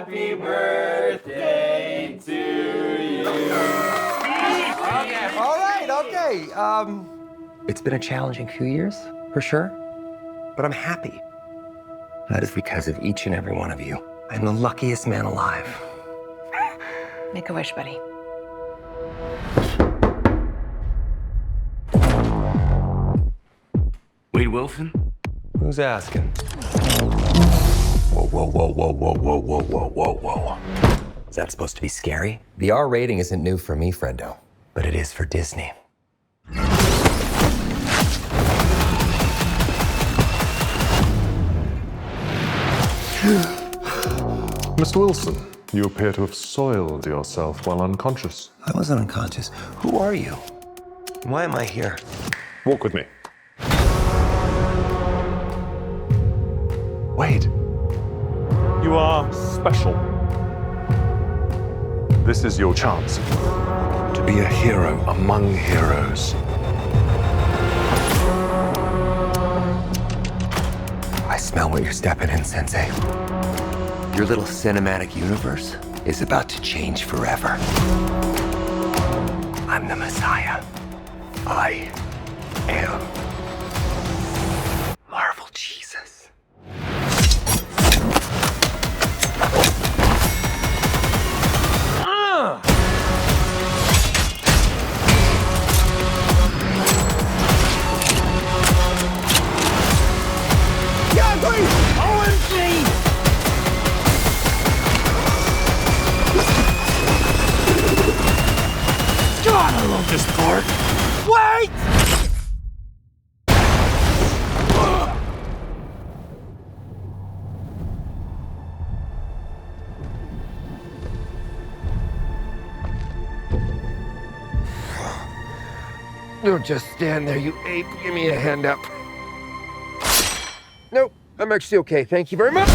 Happy birthday to you. All right, okay. It's been a challenging few years, for sure. But I'm happy. That is because of each and every one of you. I'm the luckiest man alive. Make a wish, buddy. Wade Wilson? Who's asking? Whoa, whoa, whoa, whoa, whoa, whoa, whoa, whoa, whoa, whoa. Is that supposed to be scary? The R rating isn't new for me, friendo, but it is for Disney. Mr. Wilson, you appear to have soiled yourself while unconscious. I wasn't unconscious. Who are you? Why am I here? Walk with me. Wade, you are special. This is your chance to be a hero among heroes. I smell what you're stepping in, Sensei. Your little cinematic universe is about to change forever. I'm the Messiah. I am Marvel Jesus. God, I love this part. Wait! Don't just stand there, you ape. Give me a hand up. Nope, I'm actually okay. Thank you very much.